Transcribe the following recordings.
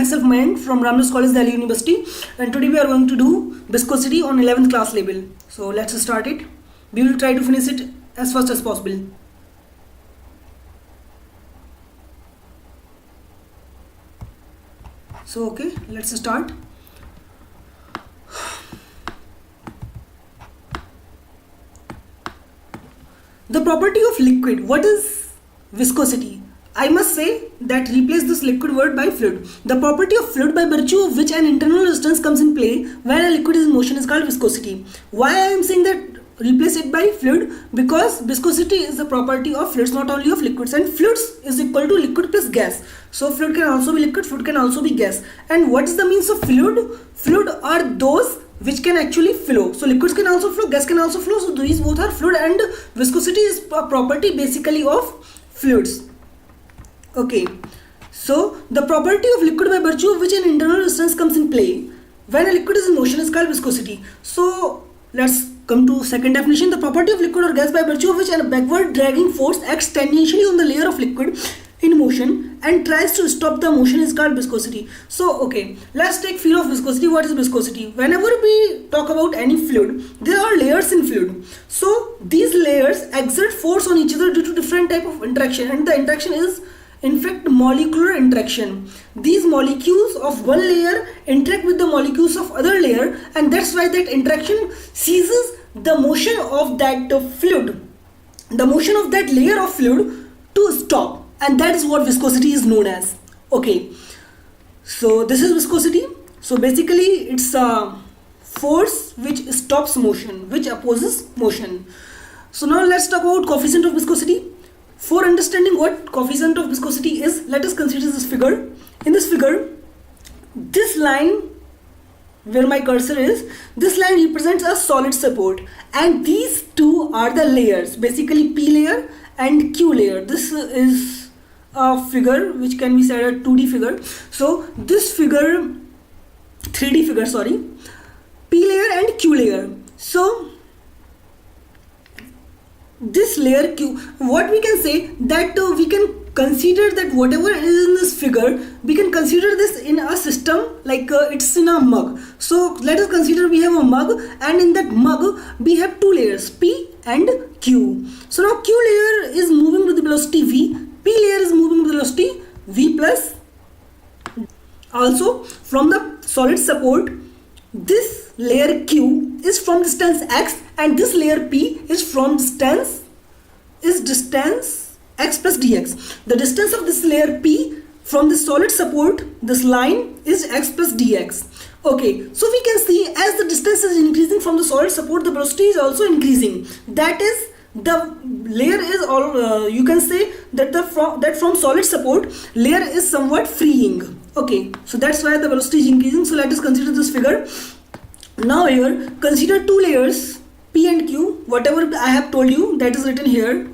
myself Mayank from Ramdas College, Delhi University, and today we are going to do viscosity on 11th class level. So let's start it. We will try to finish it as fast as possible. So okay, let's start. The property of liquid. What is viscosity? I must say that replace this liquid word by fluid. The property of fluid by virtue of which an internal resistance comes in play when a liquid is in motion is called viscosity. Why I am saying that replace it by fluid? Because viscosity is the property of fluids, not only of liquids, and fluids is equal to liquid plus gas. So fluid can also be liquid, fluid can also be gas. And what is the means of fluid? Fluid are those which can actually flow. So liquids can also flow, gas can also flow. So these both are fluid, and viscosity is a property basically of fluids. Okay, so the property of liquid by virtue of which an internal resistance comes in play when a liquid is in motion is called viscosity. So let's come to second definition. The property of liquid or gas by virtue of which a backward dragging force acts tangentially on the layer of liquid in motion and tries to stop the motion is called viscosity. So okay, let's take field of viscosity. What is viscosity? Whenever we talk about any fluid, there are layers in fluid. So these layers exert force on each other due to different type of interaction, and the interaction is in fact molecular interaction. These molecules of one layer interact with the molecules of other layer, and that's why that interaction ceases the motion of that fluid, the motion of that layer of fluid to stop, and that is what viscosity is known as. Okay, so this is viscosity. So basically it's a force which stops motion, which opposes motion. So now let's talk about coefficient of viscosity. For understanding what coefficient of viscosity is, let us consider this figure. In this figure, this line where my cursor is, this line represents a solid support, and these two are the layers, basically P layer and Q layer. This is a figure which can be said a 2D figure. So this figure, 3D figure, sorry, P layer and Q layer. So this layer Q, what we can say that we can consider that whatever is in this figure, we can consider this in a system like it's in a mug. So let us consider we have a mug, and in that mug we have two layers, P and Q. So now Q layer is moving with the velocity V, P layer is moving with the velocity V plus. Also from the solid support, this layer Q is from distance x, and this layer P is from distance x plus dx. The distance of this layer P from the solid support, this line, is x plus dx. Okay, so we can see as the distance is increasing from the solid support, the velocity is also increasing. That is, the layer is all you can say that from solid support, layer is somewhat freeing. Okay, so that's why the velocity is increasing. So let us consider this figure. Now here consider two layers P and Q, whatever I have told you that is written here.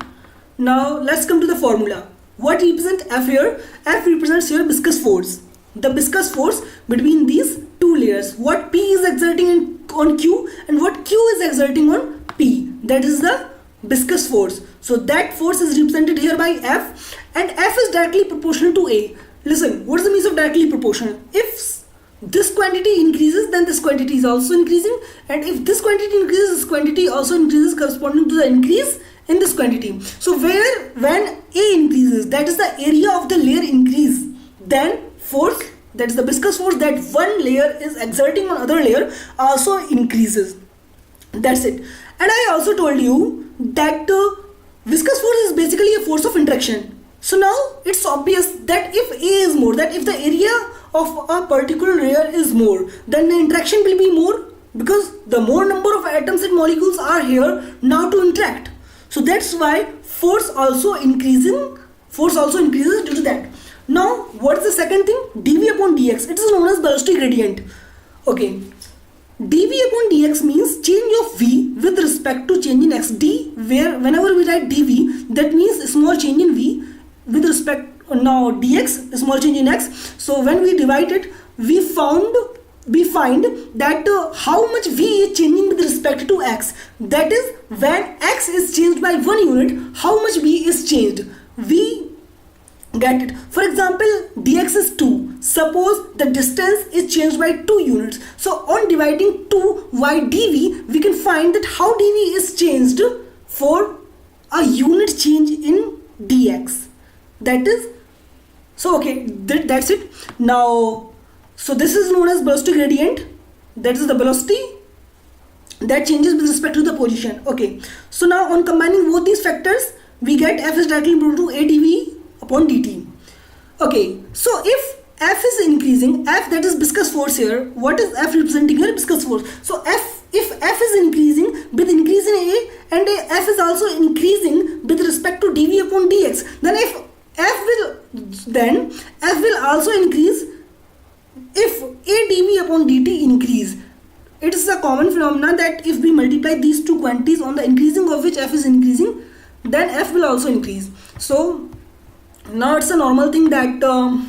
Now let's come to the formula. What represents F here? F represents here viscous force, the viscous force between these two layers. What P is exerting on Q and what Q is exerting on P, that is the viscous force. So that force is represented here by F, and F is directly proportional to A. Listen, what is the means of directly proportional? If this quantity increases, then this quantity is also increasing, and if this quantity increases, this quantity also increases corresponding to the increase in this quantity. So when A increases, that is the area of the layer increase, then force, that is the viscous force that one layer is exerting on other layer, also increases. That's it. And I also told you that viscous force is basically a force of interaction. So now it's obvious that if A is more, that if the area of a particular layer is more, then the interaction will be more, because the more number of atoms and molecules are here now to interact. So that's why force also increases due to that. Now what is the second thing? dV upon dx. It is known as velocity gradient. Okay, dV upon dx means change of v with respect to change in x. D, where whenever we write dV, that means small change in v with respect, now dx, small change in x. So when we divide it, we find that how much v is changing with respect to x. That is, when x is changed by 1 unit, how much v is changed. V Get it? For example, dx is 2. Suppose the distance is changed by 2 units. So on dividing 2 by dv, we can find that how dv is changed for a unit change in dx. That is, so okay, that's it. Now, so this is known as velocity gradient. That is the velocity that changes with respect to the position. Okay, so now on combining both these factors, we get f is directly equal to a dv upon dt. Okay, so if f is increasing, f, that is viscous force here, what is f representing here? Viscous force. So if f is increasing with increase in a, and f is also increasing with respect to dv upon dx, then f will also increase if a dv upon dt increase. It is a common phenomenon that if we multiply these two quantities on the increasing of which f is increasing, then f will also increase. So now it's a normal thing that on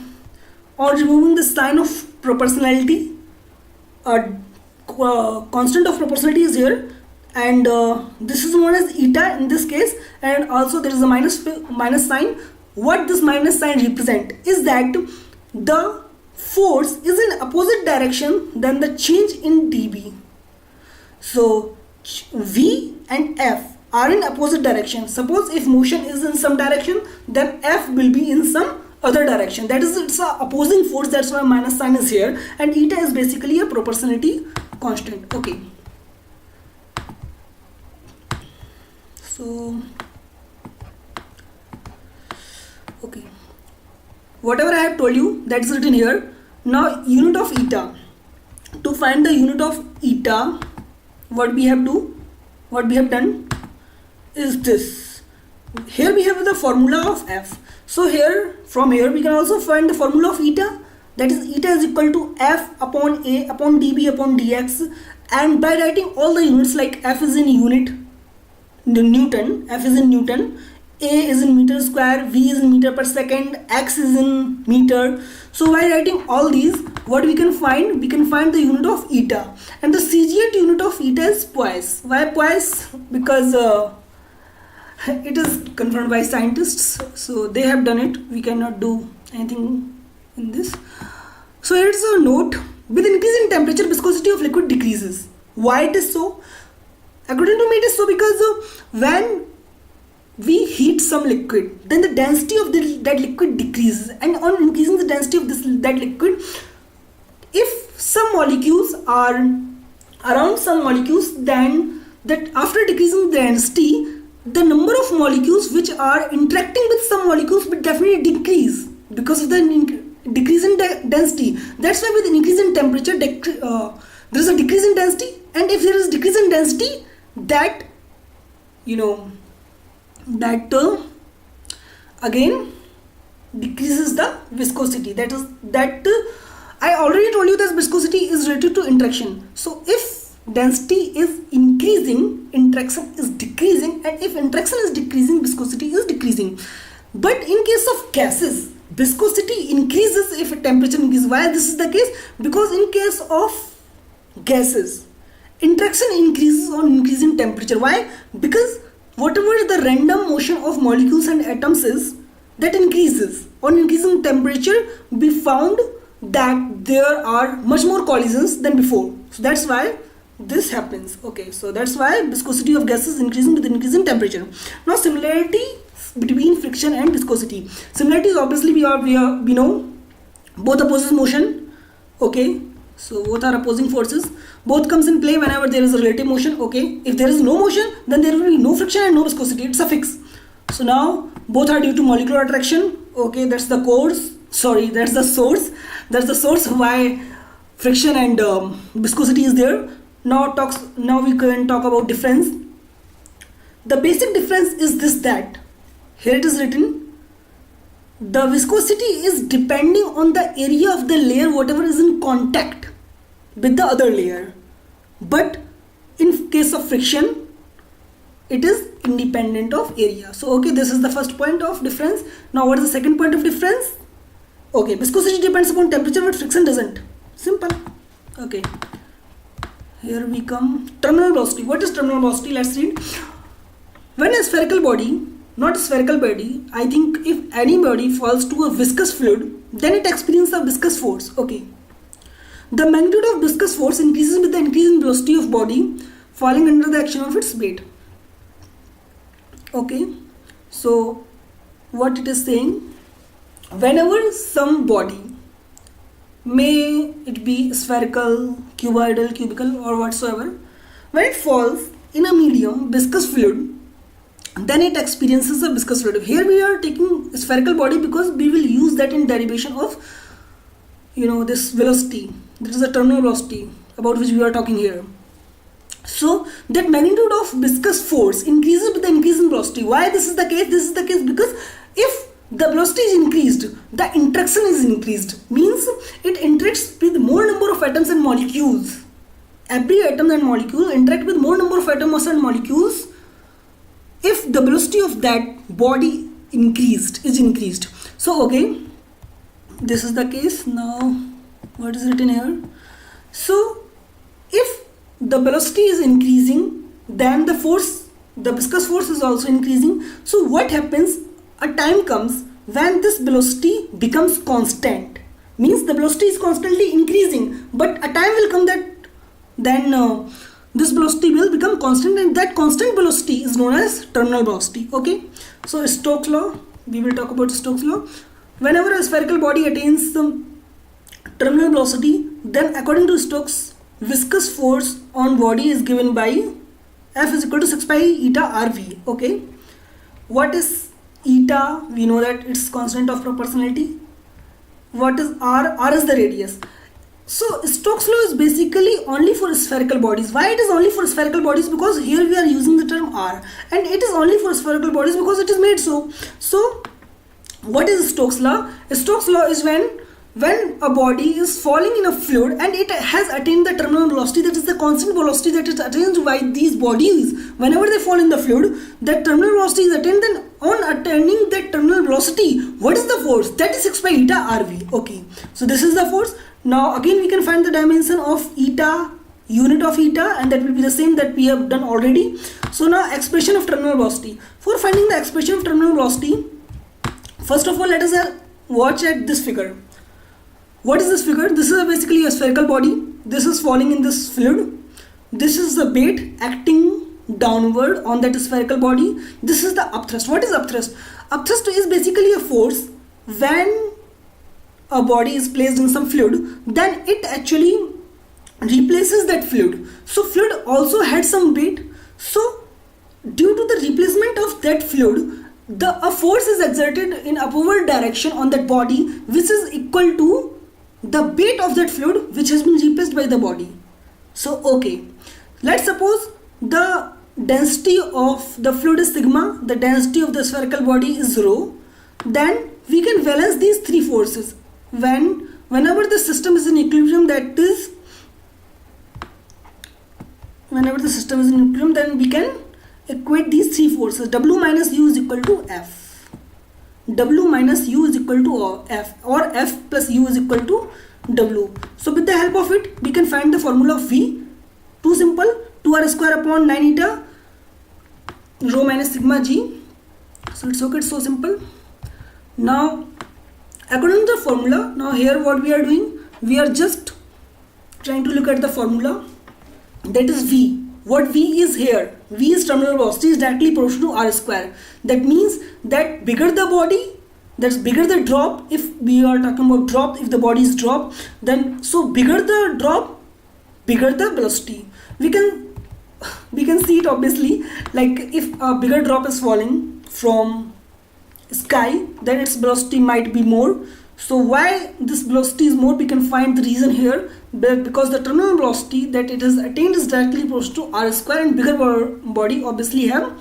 removing the sign of proportionality, a constant of proportionality is here, and this is known as eta in this case, and also there is a minus sign. What this minus sign represent is that the force is in opposite direction than the change in dB. So v and f are in opposite direction. Suppose if motion is in some direction, then f will be in some other direction. That is, it's a opposing force. That's why minus sign is here, and eta is basically a proportionality constant. Okay, so okay, whatever I have told you, that is written here. Now unit of eta. To find the unit of eta, what we have done is this. Here we have the formula of f. So from here we can also find the formula of eta. That is, eta is equal to f upon a upon db upon dx. And by writing all the units, like f is in unit, the Newton, f is in Newton, a is in meter square, v is in meter per second, x is in meter. So by writing all these, what we can find? We can find the unit of eta. And the CGS unit of eta is Poise. Why Poise? Because it is confirmed by scientists, so they have done it. We cannot do anything in this. So here's a note: with increase in temperature, viscosity of liquid decreases. Why it is so? According to me, it is so because when we heat some liquid, then the density of that liquid decreases, and on increasing the density of that liquid, if some molecules are around some molecules, then that after decreasing the density, the number of molecules which are interacting with some molecules will definitely decrease because of the decrease in density. That's why with increase in temperature, there is a decrease in density, and if there is decrease in density, that again decreases the viscosity. I already told you that viscosity is related to interaction. So if density is increasing, interaction is decreasing, and if interaction is decreasing, viscosity is decreasing. But in case of gases, viscosity increases if temperature increases. Why this is the case? Because in case of gases, interaction increases on increasing temperature. Why? Because whatever the random motion of molecules and atoms is, that increases on increasing temperature. We found that there are much more collisions than before. So that's why this happens. Okay, so that's why viscosity of gases is increasing with increasing temperature. Now similarity between friction and viscosity. Similarity is obviously we know both opposes motion. Okay, so both are opposing forces. Both comes in play whenever there is a relative motion. Okay, if there is no motion, then there will be no friction and no viscosity. It's a fix. So now both are due to molecular attraction. Okay, that's the source. That's the source why friction and viscosity is there. Now we can talk about difference. The basic difference is this, that here it is written, the viscosity is depending on the area of the layer whatever is in contact with the other layer, but in case of friction it is independent of area. So okay, this is the first point of difference. Now what is the second point of difference? Okay, viscosity depends upon temperature but friction doesn't. Simple. Okay, here we come. Terminal velocity. What is terminal velocity? Let's read. When a spherical body not a spherical body. I think if any body falls to a viscous fluid, then it experiences a viscous force. Okay. The magnitude of viscous force increases with the increase in velocity of body falling under the action of its weight. Okay. So what it is saying, whenever some body, may it be spherical, cuboidal, cubical or whatsoever, when it falls in a medium viscous fluid, then it experiences a viscous fluid. Here we are taking spherical body because we will use that in derivation of this velocity. That is the terminal velocity about which we are talking here. So that magnitude of viscous force increases with the increase in velocity. Why this is the case? This is the case because if the velocity is increased, the interaction is increased. Means it interacts with more number of atoms and molecules. Every atom and molecule interact with more number of atoms and molecules if the velocity of that body is increased. So okay, this is the case. Now what is written here? So if the velocity is increasing, then the viscous force is also increasing. So what happens? A time comes when this velocity becomes constant. Means the velocity is constantly increasing, but a time will come that then this velocity will become constant, and that constant velocity is known as terminal velocity. Okay. So Stokes law, we will talk about Stokes law. Whenever a spherical body attains the terminal velocity, then according to Stokes, viscous force on body is given by F is equal to 6 pi eta RV. Okay. What is eta? We know that it's constant of proportionality. What is R? R is the radius. So Stokes law is basically only for spherical bodies. Why it is only for spherical bodies? Because here we are using the term R, and it is only for spherical bodies because it is made so. So what is Stokes law? Stokes law is when a body is falling in a fluid and it has attained the terminal velocity, that is the constant velocity that is attained by these bodies. Whenever they fall in the fluid, that terminal velocity is attained. Then on attaining that terminal velocity, what is the force? That is 6 pi eta RV. Okay, so this is the force. Now again we can find the dimension of eta, unit of eta, and that will be the same that we have done already. So now expression of terminal velocity. For finding the expression of terminal velocity, first of all let us watch at this figure. What is this figure? This is basically a spherical body. This is falling in this fluid. This is the weight acting downward on that spherical body. This is the upthrust. What is upthrust? Upthrust is basically a force when a body is placed in some fluid, then it actually replaces that fluid. So fluid also had some weight. So due to the replacement of that fluid, a force is exerted in upward direction on that body, which is equal to the weight of that fluid which has been replaced by the body. So okay, let's suppose the density of the fluid is sigma, the density of the spherical body is rho. Then we can balance these three forces. Whenever the system is in equilibrium, that is, whenever the system is in equilibrium, then we can equate these three forces. W minus U is equal to F. W minus U is equal to F, or F plus U is equal to W. So with the help of it, we can find the formula of V. Too simple. 2r square upon 9 eta rho minus sigma G. So it's okay, it's so simple. Now according to the formula, now here what we are doing, we are just trying to look at the formula, that is V. What V is here? V is terminal velocity, is directly proportional to R square. That means that bigger the body, that's bigger the drop. If we are talking about drop, if the body is drop, then so bigger the drop, bigger the velocity. We can see it obviously, like if a bigger drop is falling from sky, then its velocity might be more. So why this velocity is more, we can find the reason here, because the terminal velocity that it has attained is directly proportional to R square, and bigger body obviously have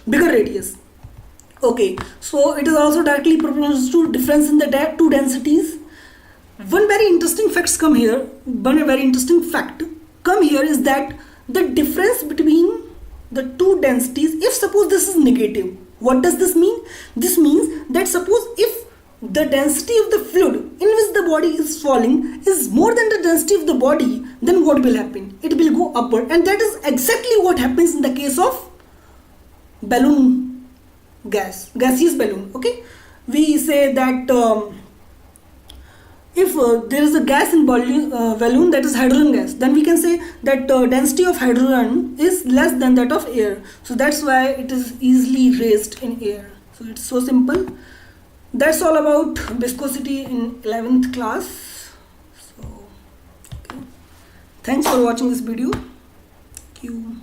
bigger radius. Okay, so it is also directly proportional to difference in the two densities. One very interesting fact come here is that the difference between the two densities, if suppose this is negative, what does this mean? This means that suppose if the density of the fluid in which the body is falling is more than the density of the body, then what will happen? It will go upward, and that is exactly what happens in the case of balloon gaseous balloon. Okay, we say that if there is a gas in balloon, that is hydrogen gas, then we can say that density of hydrogen is less than that of air. So that's why it is easily raised in air. So it's so simple. That's all about viscosity in 11th class. So okay. Thanks for watching this video. Thank you.